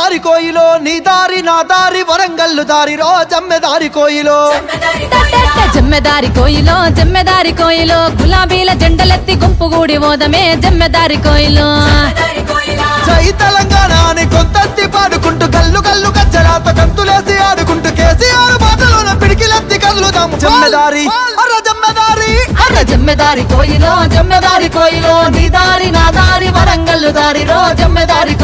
జమ్మెదారి కోయిలో నీ దారి నా దారి వరంగల్లు దారిలో జమ్మెదారి కోయిలో జమ్మెదారి కోయిలో గులాబీల జెండలెత్తి గుంపుగూడి ఓదమే జమ్మెదారి కోయిలో జై తెలంగాణ అని కొంతెత్తి పాడుకుంటూ కల్లు కల్లు కచ్చరాత కంతులేసి ఆడుకుంటూ కేసీఆర్ బాటలోన పిడికిలెత్తి కదులుదాము జమ్మెదారి జమ్మెదారి కోయిలో నీ దారి నా దారి వరంగల్లు దారిలో జమ్మెదారి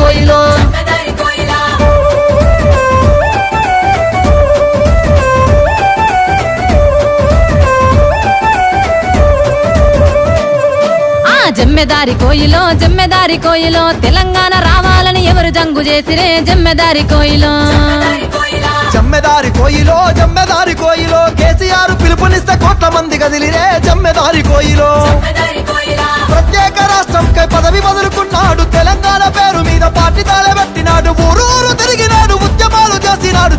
కోయిలో జమ్మెదారి కోయిలో తెలంగాణ రావాలని ఎవరు జంగు చేసిరే జమ్మెదారి కోయిలో జమ్మెదారి కోయిలో కేసీఆర్ పిలుపునిస్తే కోట్ల మంది కదిలిరే జమ్మెదారి కోయిలో ప్రత్యేక రాష్ట్రంకై పదవి వదులుకున్నాడు తెలంగాణ పేరు మీద పార్టీ తాళబెట్టినాడు ఊరూరు తిరిగినాడు ఉద్యమాలు చేసినాడు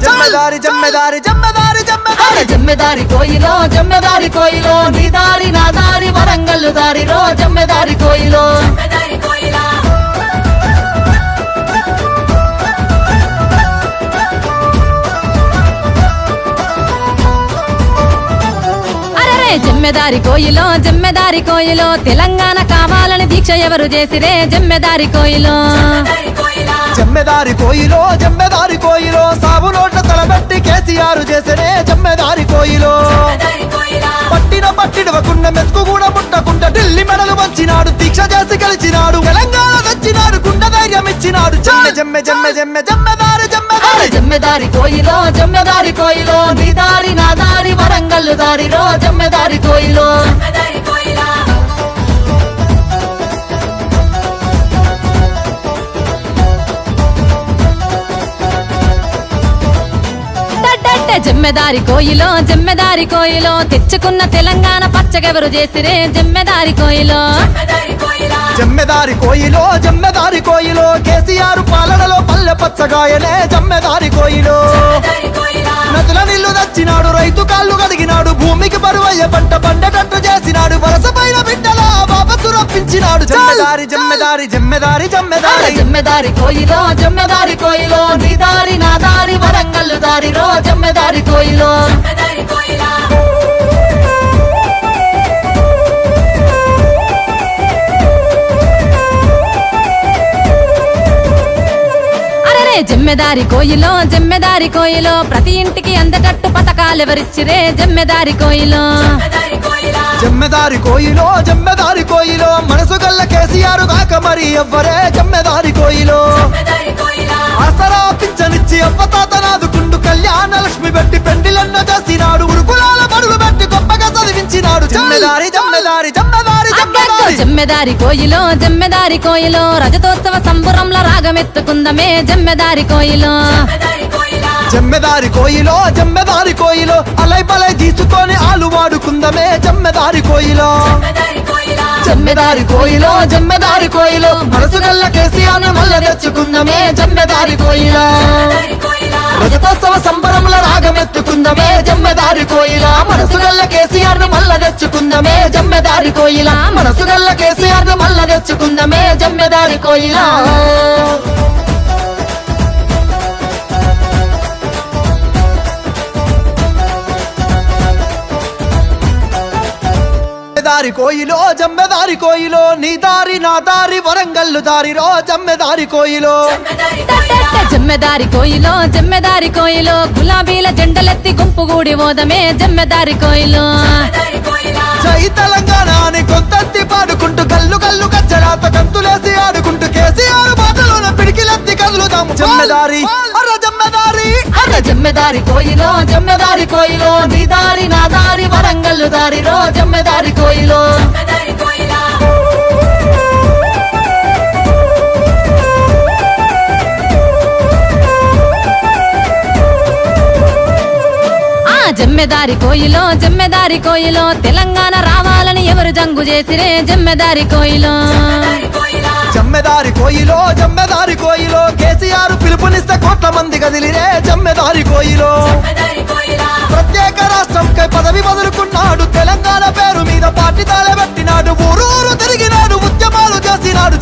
జమ్మెదారి కోయిలో నీ దారి నా దారి వరంగల్లు దారిలో జమ్మెదారి కోయిలో జమ్మెదారి కోయిలో తెలంగాణ కావాలని దీక్ష ఎవరు చేసిరే జమ్మెదారి కోయిలో సాగు నోట్ల తలబెట్టి కేసీఆర్ చేసిరే జమ్మెదారి కోయిలో పట్టిడవకుండా మెతుకు కూడా ముట్టకుండా ఢిల్లీ మెడలు వంచినాడు దీక్ష చేసి గెలిచినాడు తెలంగాణ తెచ్చినాడు గుండె ధైర్యం ఇచ్చినాడు జమ్మెదారి కోయిలో నీ దారి నా దారి వరంగల్లు దారిలో జమ్మెదారి కోయిలో జమ్మెదారి కోయిలో తెచ్చుకున్న తెలంగాణ పచ్చగెవరు చేసిరే జమ్మెదారి కోయిలో కేసీఆర్ పాలనలో పల్లె పచ్చగాయలే జమ్మెదారి కోయిలో నదుల నీళ్లు తెచ్చినాడు రైతు కాళ్ళు కడిగినాడు భూమికి బరువయ్య పంట పండేటట్టు చేసినాడు వలస పైన బిడ్డల వాపసు రప్పించినాడు జమ్మెదారి కోయిలో నీ దారి నా దారి వరంగల్లు దారిలో జమ్మెదారి కోయిలో జమ్మెదారి కోయిలో ప్రతి ఇంటికి అందటట్టు పథకాలు ఎవరిచ్చిరే జమ్మెదారి కోయిలో మనసు గల్ల కేసీఆర్ కాక మరి ఎవ్వరే జమ్మెదారి కోయిలో ఆసరా పింఛనిచ్చి అవ్వతాతనాదుకుండు కళ్యాణ లక్ష్మి పెట్టి పెండిలన్న చేసినాడు ఉరుకులాల బడులు పెట్టి గొప్పగా చదివించినాడు జమ్మెదారి కోయిలో రజతోత్సవ సంబురంలో రాగమెత్తుకుందమే జమ్మెదారి కోయిలో అలై బలై తీసుకొని ఆలు వాడుకుందమే జమ్మెదారి కోయిలో మనసు గల్ల కేసీఆర్ మల్ల తెచ్చుకుందమే జమ్మెదారి కోయిలో రజతోత్సవ సంబరంలో రాగమెత్తుకుందమే జమ్మెదారి కోయిలా మనసు గల్ల కేసీఆర్ మల్ల తెచ్చుకుందమే జమ్మెదారి కోయిలా మనసు గల్ల కేసీఆర్ మల్ల తెచ్చుకుందమే జమ్మెదారి కోయిలా జమ్మెదారి కోయిలో నీ దారి నా దారి వరంగల్లు దారిలో జమ్మెదారి కోయిలో జమ్మెదారి కోయిలో గులాబీల జెండలెత్తి గుంపుగూడి ఓదమే జమ్మెదారి కోయిలో జై తెలంగాణ అని కొంతెత్తి పాడుకుంటూ కల్లు కల్లు కచ్చరాత కంతులేసి ఆడుకుంటూ కేసీఆర్ బాటలోన పిడికిలెత్తి కదులుదాము జమ్మెదారి కోయిలో నీ దారి నా దారి వరంగల్లు దారిలో జమ్మెదారి కోయిలో జమ్మెదారి కోయిలో తెలంగాణ రావాలని ఎవరు జంగు చేసిరే జమ్మెదారి కోయిలో జమ్మెదారి కోయిలో కేసీఆర్ పిలుపునిస్తే కోట్ల మంది కదిలిరే జమ్మెదారి కోయిలో ప్రత్యేక రాష్ట్రంకై పదవి వదులుకున్నాడు తెలంగాణ పేరు మీద పార్టీ తాళబెట్టినాడు ఊరూరు తిరిగినాడు ఉద్యమాలు చేసినాడు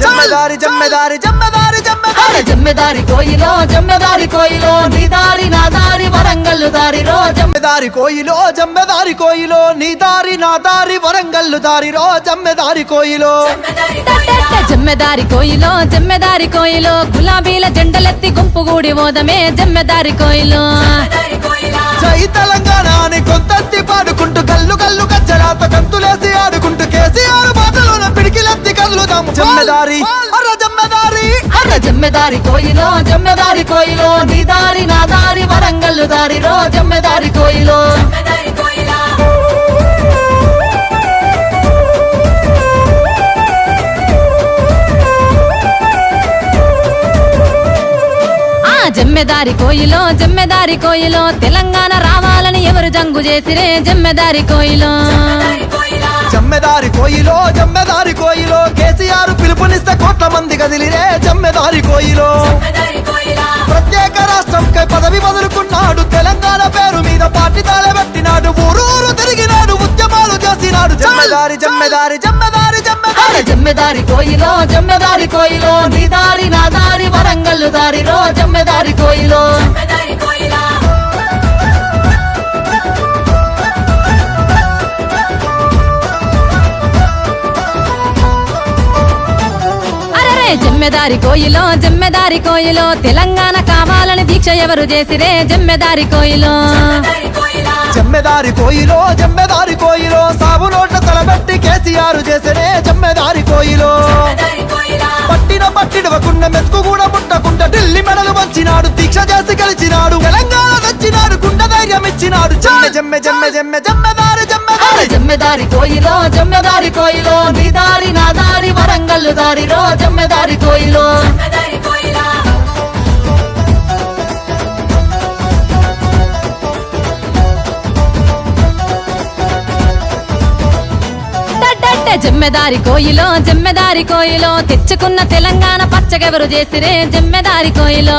జమ్మెదారి కోయిలో జమ్మెదారి కోయిలో నీ దారి నా దారి వరంగల్లు దారిలో జమ్మెదారి కోయిలో జమ్మెదారి కోయిలో నీ దారి నా దారి వరంగల్లు దారిలో జమ్మెదారి కోయిలో జమ్మెదారి కోయిలో జమ్మెదారి కోయిలో గులాబీల జెండలెత్తి గుంపుగూడి ఓదమే జమ్మెదారి కోయిలో జై తెలంగాణ అని కొంతెత్తి పాడుకుంటూ కల్లు కల్లు కచ్చరాత కంతులేసి ఆడుకుంటూ కేసీఆర్ బాటలోన పిడికిలెత్తి కదులుదాము జమ్మెదారి అర జమ్మెదారి జమ్మెదారి కోయిలో జమ్మెదారి కోయిలో నీ దారి నా దారి వరంగల్లు దారిలో జమ్మెదారి కోయిలో జమ్మెదారి కోయిలో జమ్మెదారి కోయిలో తెలంగాణ రావాలని ఎవరు జంగు చేసిరే జమ్మెదారి కోయిలో జమ్మెదారి కోయిలో జమ్మెదారి కోయిలో కేసీఆర్ పిలుపునిస్తే కోట్ల మంది కదిలిరే జమ్మెదారి కోయిలో ప్రత్యేక రాష్ట్రంకై పదవి వదులుకున్నాడు తెలంగాణ పేరు మీద పార్టీ తాళబెట్టినాడు ఊరూరు తిరిగినాడు ఉద్యమాలు చేసినాడు జమ్మెదారి జమ్మెదారి జమ్మెదారి జమ్మెదారి జమ్మెదారి కోయిలో జమ్మెదారి కోయిలో నీ దారి నా దారి వరంగల్లు దారిలో జమ్మెదారి కోయిలో జమ్మెదారి కోయిలో జమ్మెదారి కోయిలో తెలంగాణ కావాలని దీక్ష ఎవరు చేసిరే జమ్మెదారి కోయిలో జమ్మెదారి కోయిలో జమ్మెదారి కోయిలో సాగు నోట్ల తలబెట్టి కేసీఆర్ చేసనే జమ్మెదారి కోయిలో పట్టిన పట్టిడవకుండా మెతుకు కూడా ముట్టకుండా ఢిల్లీ మెడలు వంచినాడు దీక్ష చేసి గెలిచినాడు తెలంగాణ తెచ్చినాడు గుండె ధైర్యం ఇచ్చినాడు జమ్మె జమ్మె జమ్మె జమ్మె జమ్మెదారి జమ్మెదారి జమ్మెదారి కోయిలో జమ్మెదారి కోయిలో నీ దారి నా దారి వరంగల్లు దారిలో జమ్మెదారి కోయిలో జమ్మెదారి కోయిలో జమ్మెదారి కోయిలో తెచ్చుకున్న తెలంగాణ పచ్చగెవరు చేసిరే జమ్మెదారి కోయిలో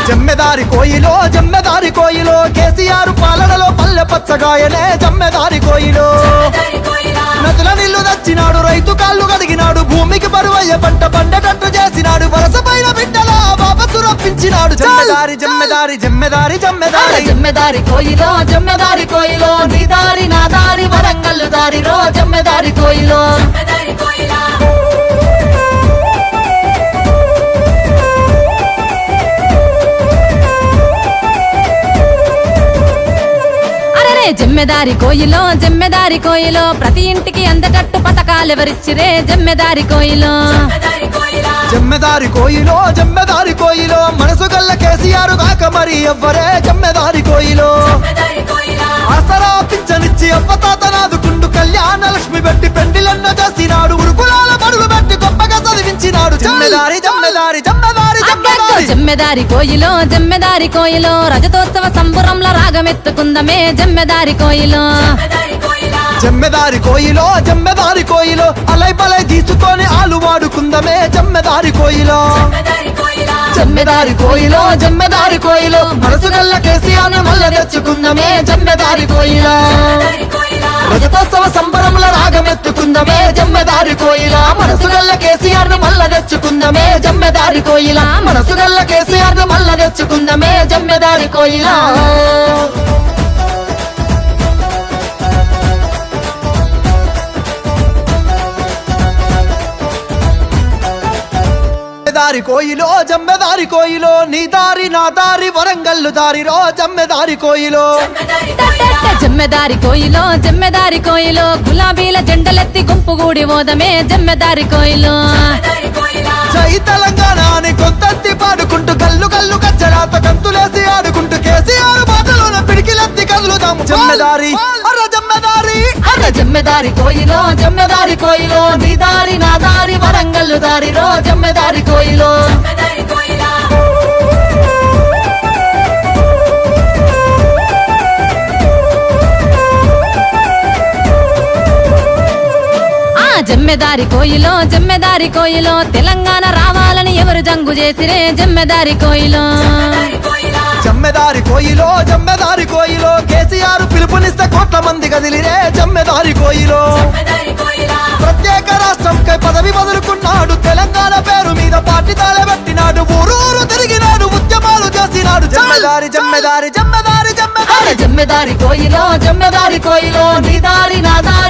జమ్మెదారి కోయిలో జమ్మెదారి కోయిలో కేసీఆర్ పాలనలో పల్లె పచ్చగాయనే జమ్మెదారి కోయిలో నదుల నీళ్లు తెచ్చినాడు రైతు కాళ్ళు కడిగినాడు భూమికి బరువయ్య పంట పండేటట్టు చేసినాడు వరస పైన బిడ్డల బాబసు రప్పించినాడు జమ్మెదారి జమ్మెదారి జమ్మెదారి జమ్మెదారి జమ్మెదారి కోయిలో జమ్మెదారి కోయిలో నీ దారి నా దారి వరంగల్లు దారిలో జమ్మెదారి కోయిలో జమ్మెదారి కోయిలో జమ్మెదారి కోయిలో ప్రతి ఇంటికి అందటట్టు పథకాలు ఎవరిచ్చిరే జమ్మెదారి కోయిలో జమ్మెదారి కోయిలో జమ్మెదారి కోయిలో మనసు గల్ల కేసీఆర్ కాక మరి ఎవ్వరే జమ్మెదారి కోయిలో ఆసరా పింఛనిచ్చి అవ్వతాతనాదుకుండు కళ్యాణ లక్ష్మి పెట్టి పెండిలెన్న చేసినాడు ఉరుకులాల బడులు పెట్టి గొప్పగా చదివించినాడు జమ్మెదారి జమ్మెదారి జమ్మెదారి జమ్మెదారి జమ్మెదారి కోయిలో జమ్మెదారి కోయిలో రజతోత్సవ సంబురంలో రాగమెత్తుకుందమే జమ్మెదారి కోయిలో జమ్మెదారి కోయిలో జమ్మెదారి కోయిలో అలై బలై తీసుకొని ఆలు వాడుకుందమే జమ్మెదారి కోయిలో జమ్మెదారి కోయిలో జమ్మెదారి కోయిలో మనసు గల్ల కేసీఆర్ మల్ల తెచ్చుకుందమే జమ్మెదారి కోయిలో రజతోత్సవ సంబరంలో రాగమెత్తుకుందమే జమ్మెదారి కోయిలా మనసు గల్ల కేసీఆర్ మల్ల తెచ్చుకుందమే జమ్మెదారి కోయిలా మనసు గల్ల కేసీఆర్ మల్ల తెచ్చుకుందమే జమ్మెదారి కోయిలా జమ్మెదారి కోయిలో జమ్మెదారి కోయిలో నీ దారి నా దారి వరంగల్లు దారిలో జమ్మెదారి కోయిలో జమ్మెదారి కోయిలో జమ్మెదారి కోయిలో గులాబీల జెండలెత్తి గుంపుగూడి ఓదమే జమ్మెదారి కోయిలో జై తెలంగాణ అని కొంతెత్తి పాడుకుంటూ కల్లు కల్లు కచ్చరాత కంతులేసి ఆడుకుంటూ కేసీఆర్ బాటలోన పిడికిలెత్తి కదులుదాము జమ్మెదారి అర జమ్మెదారి జమ్మెదారి కోయిలో జమ్మెదారి కోయిలో నీ దారి నా దారి వరంగల్లు దారిలో జమ్మెదారి కోయిలో జమ్మెదారి కోయిలో జమ్మెదారి కోయిలో తెలంగాణ రావాలని ఎవరు జంగు చేసిరే జమ్మెదారి కోయిలో జమ్మెదారి కోయిలో జమ్మెదారి కోయిలో కేసీఆర్ పిలుపునిస్తే కోట్ల మంది కదిలిరే జమ్మెదారి కోయిలో ప్రత్యేక రాష్ట్రంకై పదవి వదులుకున్నాడు తెలంగాణ పేరు మీద పార్టీ తాళబెట్టినాడు ఉన్నాడు జమ్మెదారి జమ్మెదారి జమ్మెదారి అరే జమ్మెదారి జమ్మెదారి కోయిలో నీ దారి నా